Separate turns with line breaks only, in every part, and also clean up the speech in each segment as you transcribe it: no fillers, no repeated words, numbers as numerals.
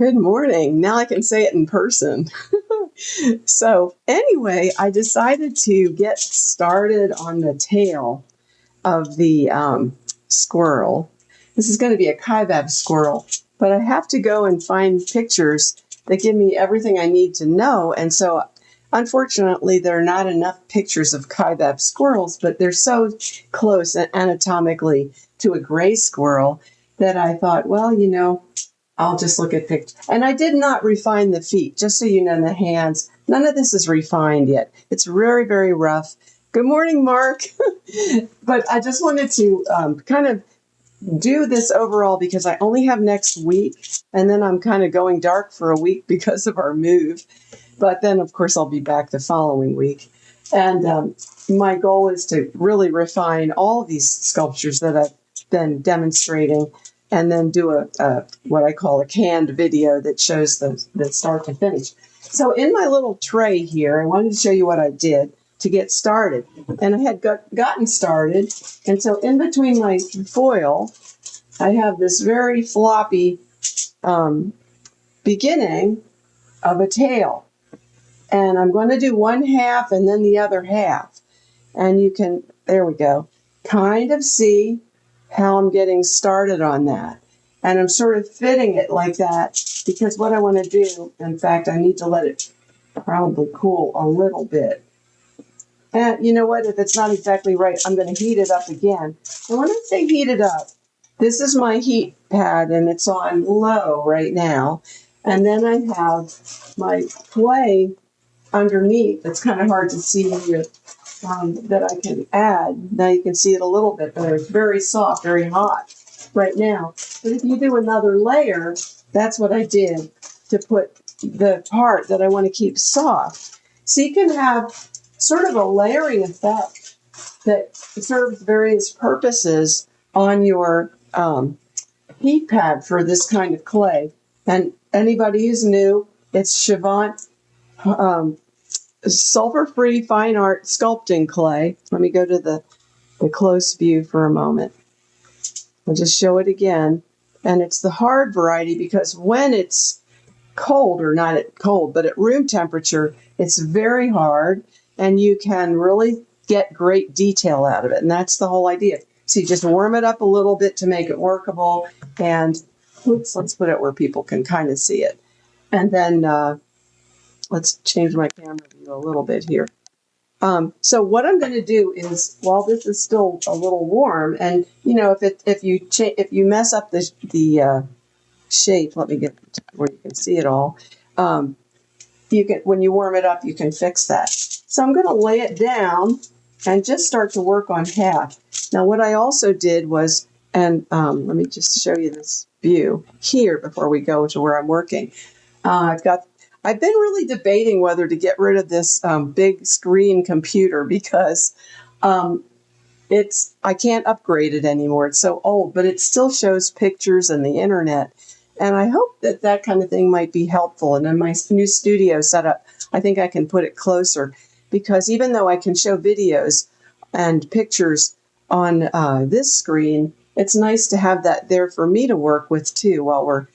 Good morning. Now I can say it in person. So anyway, I decided to get started on the tail of the squirrel. This is going to be a Kaibab squirrel, but I have to go and find pictures that give me everything I need to know. And so unfortunately, there are not enough pictures of Kaibab squirrels, but they're so close anatomically to a gray squirrel that I thought, well, I'll just look at pictures. And I did not refine the feet, just so you know, the hands. None of this is refined yet. It's very, very rough. Good morning, Mark. But I just wanted to kind of do this overall because I only have next week. And then I'm kind of going dark for a week because of our move. But then, of course, I'll be back the following week. And my goal is to really refine all of these sculptures that I've been demonstrating, and then do a what I call a canned video that shows the start to finish. So in my little tray here, I wanted to show you what I did to get started. And I had gotten started, and so in between my foil, I have this very floppy beginning of a tail. And I'm going to do one half and then the other half. And you can, there we go, kind of see how I'm getting started on that. And I'm sort of fitting it like that because what I want to do, in fact, I need to let it probably cool a little bit. And you know what? If it's not exactly right, I'm going to heat it up again. And when I say heat it up, this is my heat pad and it's on low right now. And then I have my clay underneath. It's kind of hard to see here. That I can add. Now you can see it a little bit, but it's very soft, very hot right now. But if you do another layer, that's what I did to put the part that I want to keep soft. So you can have sort of a layering effect that serves various purposes on your heat pad for this kind of clay. And anybody who's new, it's Chavant sulfur-free fine art sculpting clay. Let me go to the close view for a moment. I'll just show it again. And it's the hard variety because when it's cold, or not at cold, but at room temperature, it's very hard and you can really get great detail out of it. And that's the whole idea. So you just warm it up a little bit to make it workable. And let's put it where people can kind of see it. And then let's change my camera view a little bit here. So what I'm going to do is, while this is still a little warm, and if you mess up the shape, let me get where you can see it all. You can, when you warm it up, you can fix that. So I'm going to lay it down and just start to work on half. Now, what I also did was, and let me just show you this view here before we go to where I'm working. I've been really debating whether to get rid of this big screen computer because I can't upgrade it anymore. It's so old, but it still shows pictures and the internet. And I hope that kind of thing might be helpful. And in my new studio setup, I think I can put it closer because even though I can show videos and pictures on this screen, it's nice to have that there for me to work with too while we're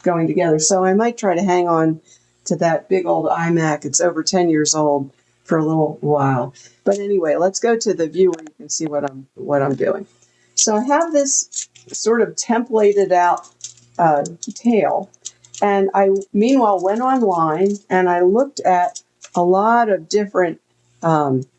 going together. So I might try to hang on to that big old iMac. It's over 10 years old for a little while. But anyway, let's go to the view where you can see what I'm doing. So I have this sort of templated out tail. And I, meanwhile, went online and I looked at a lot of different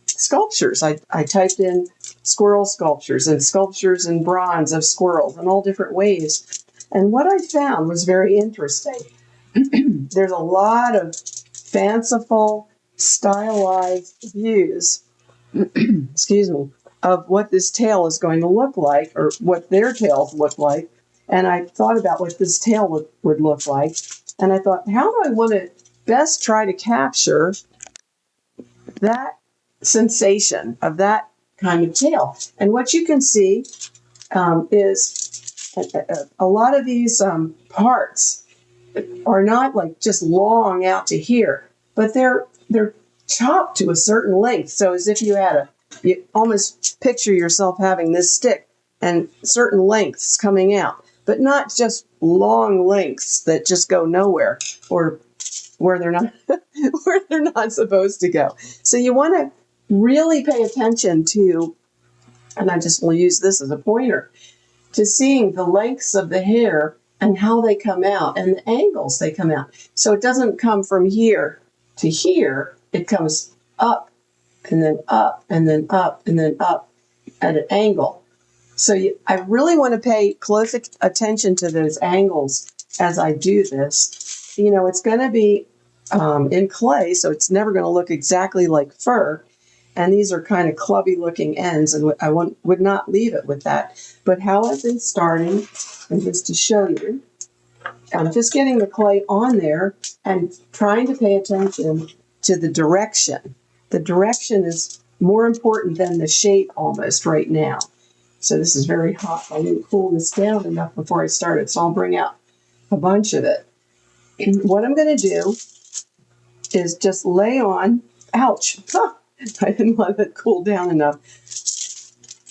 sculptures. I typed in squirrel sculptures and sculptures in bronze of squirrels in all different ways. And what I found was very interesting. There's a lot of fanciful, stylized views, excuse me, of what this tail is going to look like, or what their tails look like. And I thought about what this tail would look like. And I thought, how do I want to best try to capture that sensation of that kind of tail? And what you can see is a lot of these parts are not like just long out to here, but they're chopped to a certain length. So as if you almost picture yourself having this stick and certain lengths coming out. but not just long lengths that just go nowhere or where they're not where they're not supposed to go. So you want to really pay attention to, and I just will use this as a pointer, to seeing the lengths of the hair and how they come out and the angles they come out. So it doesn't come from here to here, it comes up and then up and then up and then up at an angle. So I really want to pay close attention to those angles as I do this. You know, it's going to be in clay, so it's never going to look exactly like fur. And these are kind of clubby looking ends, and I would not leave it with that. But how I've been starting, and just to show you, I'm just getting the clay on there and trying to pay attention to the direction. The direction is more important than the shape almost right now. So this is very hot. I didn't cool this down enough before I started, so I'll bring out a bunch of it. And what I'm going to do is just lay on, ouch, I didn't let it cool down enough.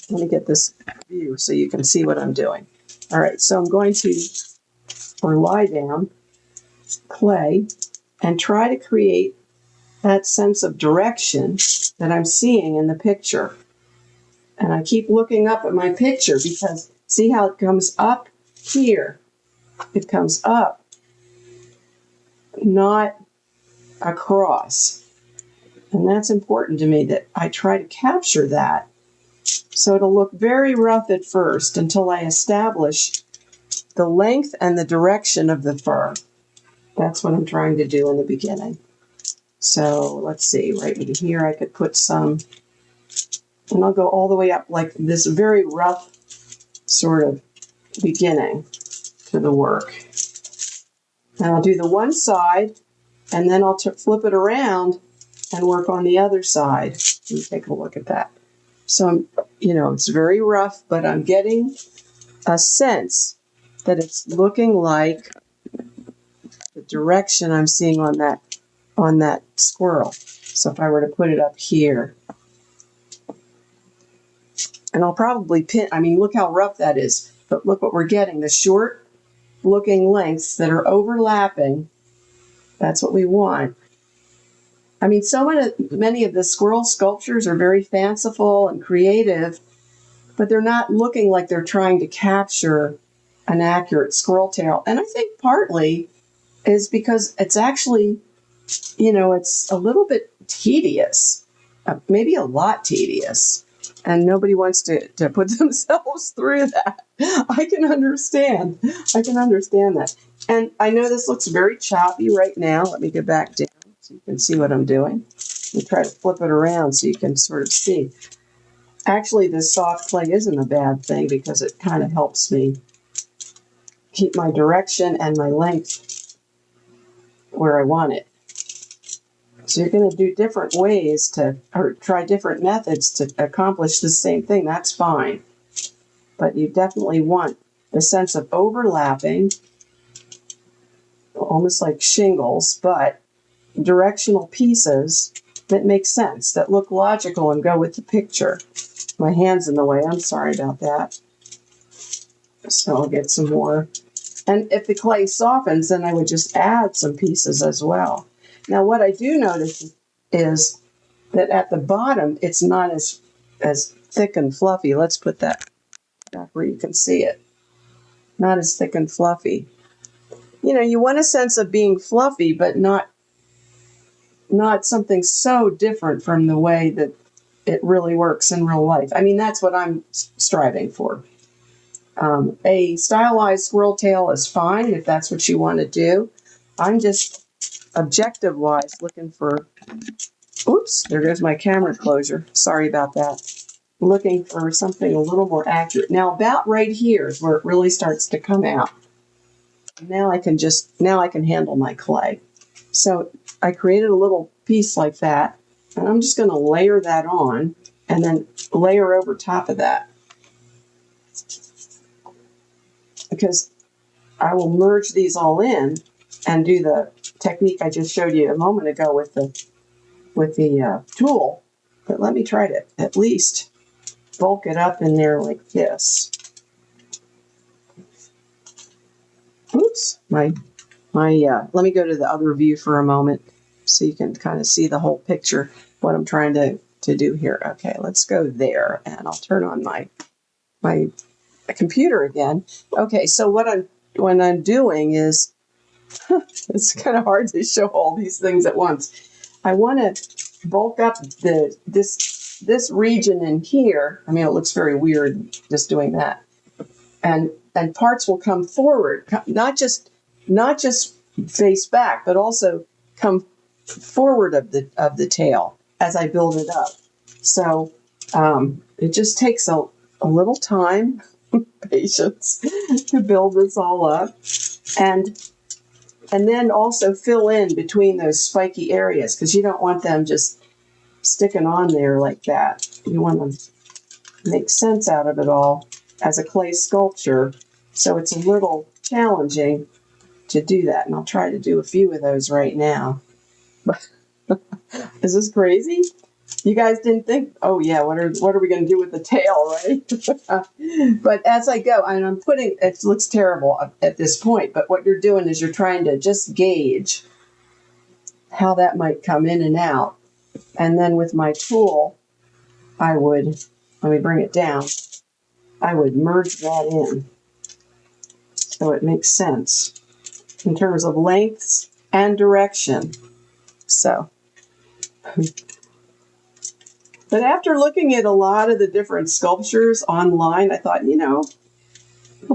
Let me get this view so you can see what I'm doing. All right, so I'm going to, or lie down, clay, and try to create that sense of direction that I'm seeing in the picture. And I keep looking up at my picture because see how it comes up here? It comes up, not across. And that's important to me, that I try to capture that. So it'll look very rough at first until I establish the length and the direction of the fur. That's what I'm trying to do in the beginning. So let's see, right in here I could put some, and I'll go all the way up like this very rough sort of beginning to the work. And I'll do the one side, and then I'll flip it around and work on the other side. Let me take a look at that. So I'm, you know, it's very rough, but I'm getting a sense that it's looking like the direction I'm seeing on that squirrel. So if I were to put it up here, and I'll probably pin, I mean, look how rough that is, but look what we're getting, the short looking lengths that are overlapping. That's what we want. I mean, so many of the squirrel sculptures are very fanciful and creative, but they're not looking like they're trying to capture an accurate squirrel tail. And I think partly is because it's actually, you know, it's a little bit tedious, maybe a lot tedious, and nobody wants to put themselves through that. I can understand that. And I know this looks very choppy right now. Let me get back down so you can see what I'm doing. And try to flip it around so you can sort of see. Actually, this soft clay isn't a bad thing because it kind of helps me keep my direction and my length where I want it. So you're going to do different ways to, or try different methods to accomplish the same thing. That's fine. But you definitely want the sense of overlapping, almost like shingles, but directional pieces that make sense, that look logical and go with the picture. My hand's in the way. I'm sorry about that. So I'll get some more. And if the clay softens, then I would just add some pieces as well. Now, what I do notice is that at the bottom, it's not as thick and fluffy. Let's put that back where you can see it. Not as thick and fluffy. You know, you want a sense of being fluffy, but not something so different from the way that it really works in real life. I mean, that's what I'm striving for. A stylized squirrel tail is fine if that's what you want to do. I'm just objective-wise looking for, oops, there goes my camera closure. Sorry about that. Looking for something a little more accurate. Now, about right here is where it really starts to come out. Now I can handle my clay. So I created a little piece like that, and I'm just going to layer that on and then layer over top of that. Because I will merge these all in and do the technique I just showed you a moment ago with the tool. But let me try to at least bulk it up in there like this. oops, let me go to the other view for a moment so you can kind of see the whole picture, what I'm trying to do here. Okay, let's go there, and I'll turn on my computer again. Okay, so what I'm doing is, it's kind of hard to show all these things at once. I want to bulk up this region in here. I mean, it looks very weird just doing that. And parts will come forward, not just face back, but also come forward of the tail as I build it up. So it just takes a little time, patience, to build this all up, and then also fill in between those spiky areas, because you don't want them just sticking on there like that. You want to make sense out of it all as a clay sculpture. So it's a little challenging to do that, and I'll try to do a few of those right now. Is this crazy? You guys didn't think, oh yeah, what are we going to do with the tail, right? But as I go, and I'm putting, it looks terrible at this point, but what you're doing is you're trying to just gauge how that might come in and out. And then with my tool, I would, let me bring it down, I would merge that in so it makes sense in terms of lengths and direction. So, but after looking at a lot of the different sculptures online, I thought, we'll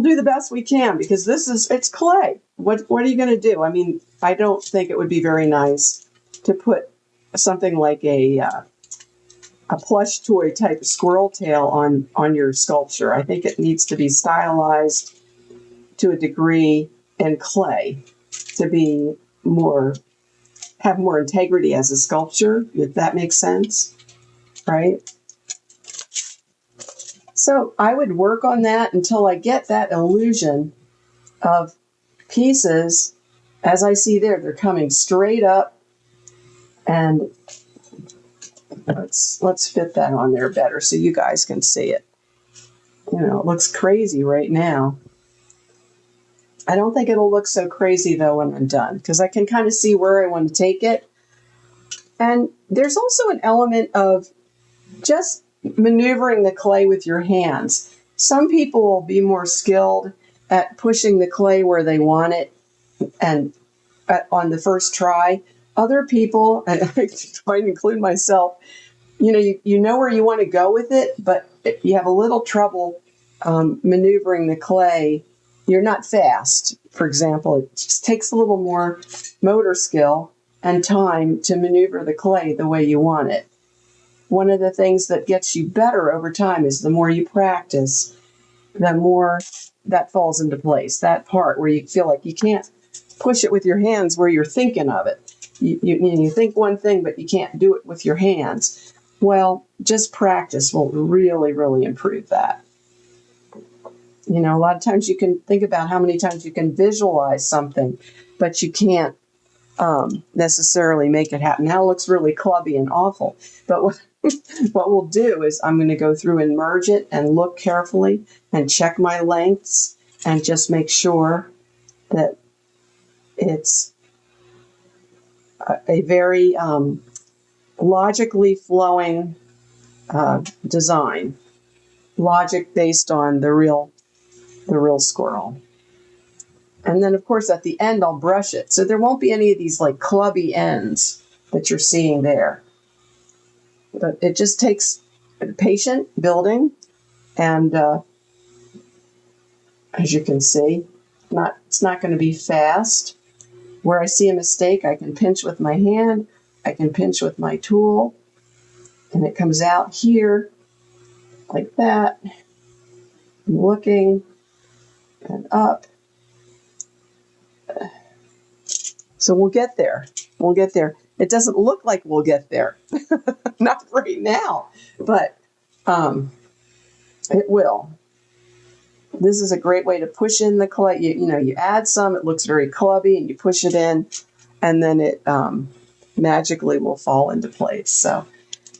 do the best we can, because it's clay. What are you going to do? I mean, I don't think it would be very nice to put something like a plush toy type squirrel tail on your sculpture. I think it needs to be stylized to a degree in clay to be have more integrity as a sculpture, if that makes sense, right? So I would work on that until I get that illusion of pieces, as I see there, they're coming straight up, and let's fit that on there better so you guys can see it. It looks crazy right now. I don't think it'll look so crazy though when I'm done, because I can kind of see where I want to take it. And there's also an element of just maneuvering the clay with your hands. Some people will be more skilled at pushing the clay where they want it and on the first try. Other people, and I try to include myself, you know where you want to go with it, but you have a little trouble maneuvering the clay. You're not fast, for example. It just takes a little more motor skill and time to maneuver the clay the way you want it. One of the things that gets you better over time is the more you practice, the more that falls into place. That part where you feel like you can't push it with your hands where you're thinking of it. You think one thing, but you can't do it with your hands. Well, just practice will really, really improve that. A lot of times you can think about how many times you can visualize something, but you can't necessarily make it happen. Now it looks really clubby and awful, but what we'll do is I'm going to go through and merge it and look carefully and check my lengths and just make sure that it's a very logically flowing design, logic based on the real squirrel. And then, of course, at the end, I'll brush it. So there won't be any of these like clubby ends that you're seeing there. But it just takes patient building. And as you can see, it's not going to be fast. Where I see a mistake, I can pinch with my hand. I can pinch with my tool. And it comes out here like that. I'm looking and up. So we'll get there. We'll get there. It doesn't look like we'll get there. Not right now, but it will. This is a great way to push in the clay. You add some, it looks very clubby, and you push it in, and then it magically will fall into place. So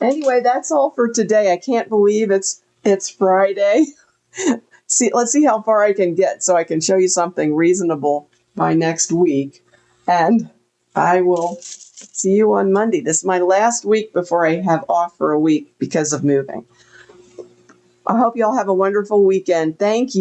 anyway, that's all for today. I can't believe it's Friday. Let's see how far I can get so I can show you something reasonable by next week. And I will see you on Monday. This is my last week before I have off for a week because of moving. I hope you all have a wonderful weekend. Thank you.